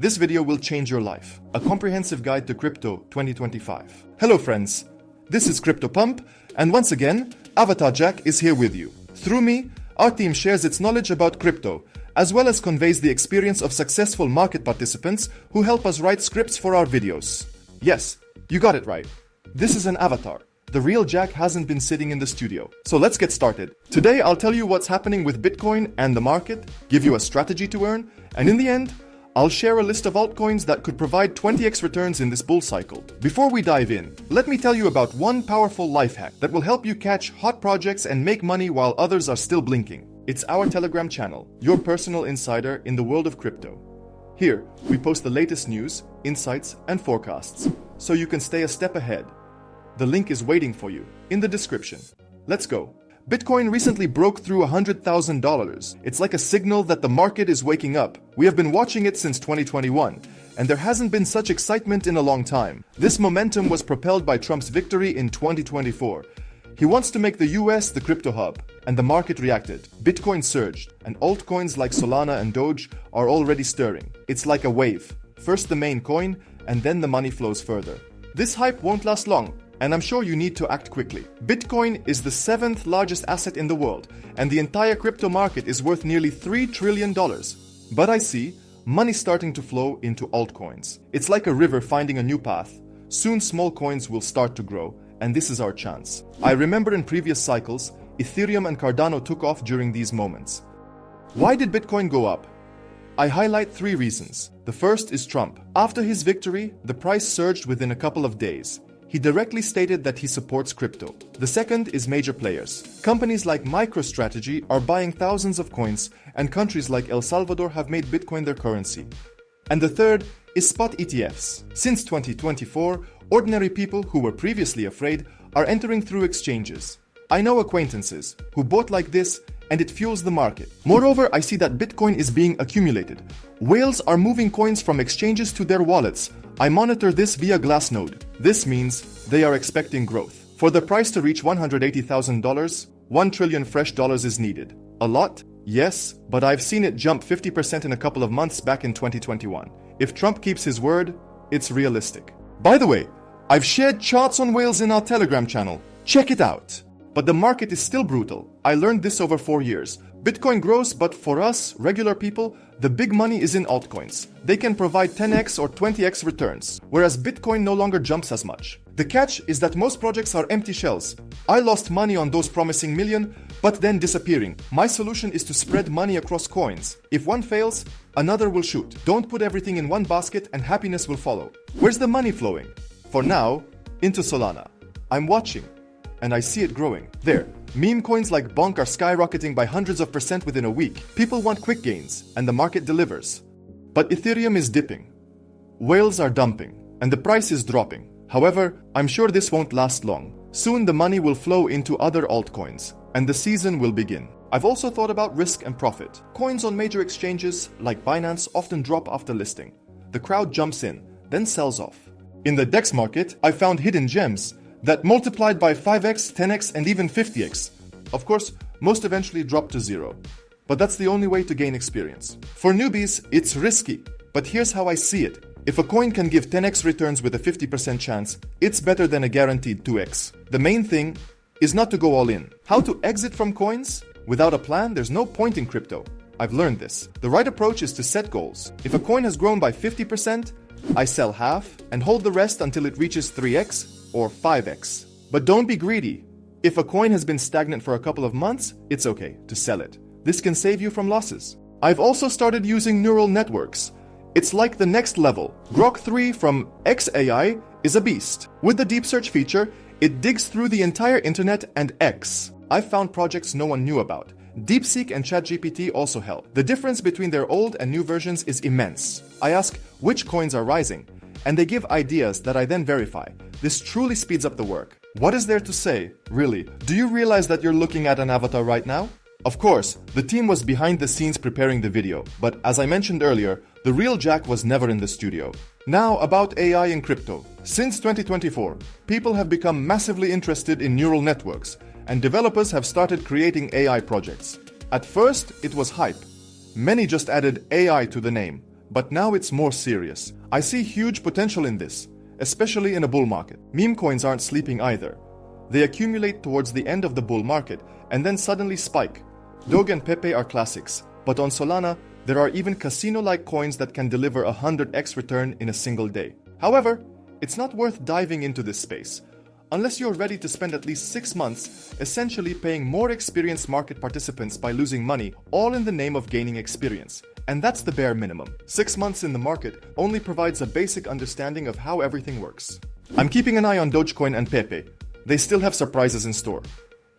This video will change your life. A comprehensive guide to crypto 2025. Hello friends, this is Crypto Pump, and once again, Avatar Jack is here with you. Through me, our team shares its knowledge about crypto, as well as conveys the experience of successful market participants who help us write scripts for our videos. Yes, you got it right. This is an avatar. The real Jack hasn't been sitting in the studio. So let's get started. Today I'll tell you what's happening with Bitcoin and the market, give you a strategy to earn, and in the end, I'll share a list of altcoins that could provide 20x returns in this bull cycle. Before we dive in, let me tell you about one powerful life hack that will help you catch hot projects and make money while others are still blinking. It's our Telegram channel, your personal insider in the world of crypto. Here, we post the latest news, insights, and forecasts, so you can stay a step ahead. The link is waiting for you in the description. Let's go. Bitcoin recently broke through $100,000. It's like a signal that the market is waking up. We have been watching it since 2021, and there hasn't been such excitement in a long time. This momentum was propelled by Trump's victory in 2024. He wants to make the US the crypto hub, and the market reacted. Bitcoin surged, and altcoins like Solana and Doge are already stirring. It's like a wave. First the main coin, and then the money flows further. This hype won't last long, and I'm sure you need to act quickly. Bitcoin is the 7th largest asset in the world, and the entire crypto market is worth nearly $3 trillion. But I see money starting to flow into altcoins. It's like a river finding a new path. Soon small coins will start to grow, and this is our chance. I remember in previous cycles, Ethereum and Cardano took off during these moments. Why did Bitcoin go up? I highlight 3 reasons. The first is Trump. After his victory, the price surged within a couple of days. He directly stated that he supports crypto. The second is major players. Companies like MicroStrategy are buying thousands of coins, and countries like El Salvador have made Bitcoin their currency. And the third is spot ETFs. Since 2024, ordinary people who were previously afraid are entering through exchanges. I know acquaintances who bought like this, and it fuels the market. Moreover, I see that Bitcoin is being accumulated. Whales are moving coins from exchanges to their wallets. I monitor this via Glassnode. This means they are expecting growth. For the price to reach $180,000, $1 trillion fresh dollars is needed. A lot? Yes, but I've seen it jump 50% in a couple of months back in 2021. If Trump keeps his word, it's realistic. By the way, I've shared charts on whales in our Telegram channel. Check it out. But the market is still brutal. I learned this over 4 years. Bitcoin grows, but for us, regular people, the big money is in altcoins. They can provide 10x or 20x returns, whereas Bitcoin no longer jumps as much. The catch is that most projects are empty shells. I lost money on those promising million, but then disappearing. My solution is to spread money across coins. If one fails, another will shoot. Don't put everything in one basket and happiness will follow. Where's the money flowing? For now, into Solana. I'm watching, and I see it growing. There. Meme coins like Bonk are skyrocketing by hundreds of percent within a week. People want quick gains, and the market delivers. But Ethereum is dipping. Whales are dumping, and the price is dropping. However, I'm sure this won't last long. Soon the money will flow into other altcoins, and the season will begin. I've also thought about risk and profit. Coins on major exchanges, like Binance, often drop after listing. The crowd jumps in, then sells off. In the DEX market, I found hidden gems that multiplied by 5x, 10x, and even 50x. Of course, most eventually drop to zero. But that's the only way to gain experience. For newbies, it's risky, but here's how I see it. If a coin can give 10x returns with a 50% chance, it's better than a guaranteed 2x. The main thing is not to go all in. How to exit from coins? Without a plan, there's no point in crypto. I've learned this. The right approach is to set goals. If a coin has grown by 50%, I sell half and hold the rest until it reaches 3x or 5x. But don't be greedy. If a coin has been stagnant for a couple of months, it's okay to sell it. This can save you from losses. I've also started using neural networks. It's like the next level. Grok 3 from xAI is a beast. With the deep search feature, it digs through the entire internet and X. I've found projects no one knew about. DeepSeek and ChatGPT also help. The difference between their old and new versions is immense. I ask which coins are rising, and they give ideas that I then verify. This truly speeds up the work. What is there to say, really? Do you realize that you're looking at an avatar right now? Of course, the team was behind the scenes preparing the video, but as I mentioned earlier, the real Jack was never in the studio. Now about AI and crypto. Since 2024, people have become massively interested in neural networks, and developers have started creating AI projects. At first, it was hype. Many just added AI to the name. but now it's more serious. I see huge potential in this, especially in a bull market. Meme coins aren't sleeping either. They accumulate towards the end of the bull market and then suddenly spike. Doge and Pepe are classics, but on Solana, there are even casino-like coins that can deliver a 100x return in a single day. However, it's not worth diving into this space unless you're ready to spend at least 6 months essentially paying more experienced market participants by losing money, all in the name of gaining experience. And that's the bare minimum. 6 months in the market only provides a basic understanding of how everything works. I'm keeping an eye on Dogecoin and Pepe. They still have surprises in store.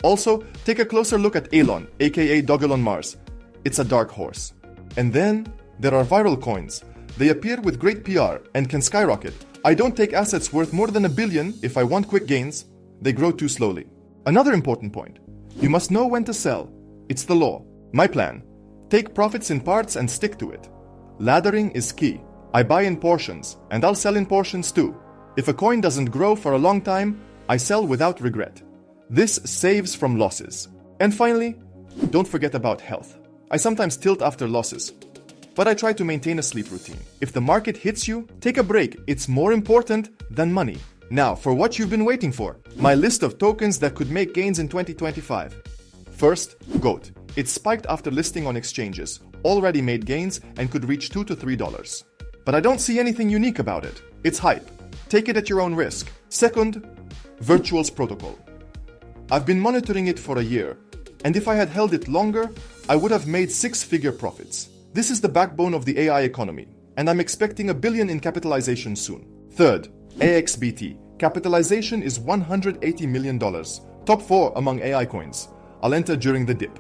Also, take a closer look at Elon, aka Doggle on Mars. It's a dark horse. And then, there are viral coins. They appear with great PR and can skyrocket. I don't take assets worth more than $1 billion if I want quick gains. They grow too slowly. Another important point. You must know when to sell. It's the law. My plan. Take profits in parts and stick to it. Laddering is key. I buy in portions, and I'll sell in portions too. If a coin doesn't grow for a long time, I sell without regret. This saves from losses. And finally, don't forget about health. I sometimes tilt after losses, but I try to maintain a sleep routine. If the market hits you, take a break. It's more important than money. Now, for what you've been waiting for. My list of tokens that could make gains in 2025. First, GOAT. It spiked after listing on exchanges, already made gains and could reach $2 to $3. But I don't see anything unique about it. It's hype. Take it at your own risk. Second, Virtual's protocol. I've been monitoring it for a year, and if I had held it longer, I would have made 6-figure profits. This is the backbone of the AI economy, and I'm expecting $1 billion in capitalization soon. Third, AXBT. Capitalization is $180 million. Top 4 among AI coins. I'll enter during the dip.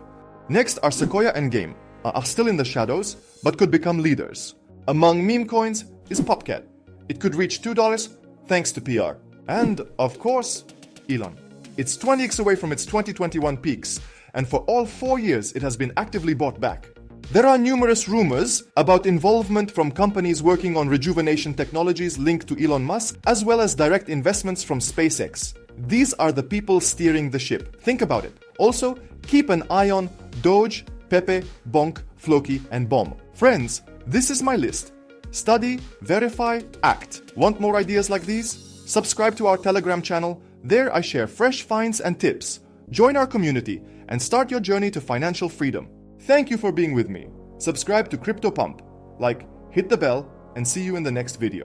Next are Sequoia and Game. Are still in the shadows, but could become leaders. Among meme coins is Popcat. It could reach $2 thanks to PR. And, of course, Elon. It's 20x away from its 2021 peaks, and for all 4 years it has been actively bought back. There are numerous rumors about involvement from companies working on rejuvenation technologies linked to Elon Musk, as well as direct investments from SpaceX. These are the people steering the ship. Think about it. Also, keep an eye on Doge, Pepe, Bonk, Floki, and Bomb. Friends, this is my list. Study, verify, act. Want more ideas like these? Subscribe to our Telegram channel. There I share fresh finds and tips. Join our community and start your journey to financial freedom. Thank you for being with me. Subscribe to Crypto Pump. Like, hit the bell, and see you in the next video.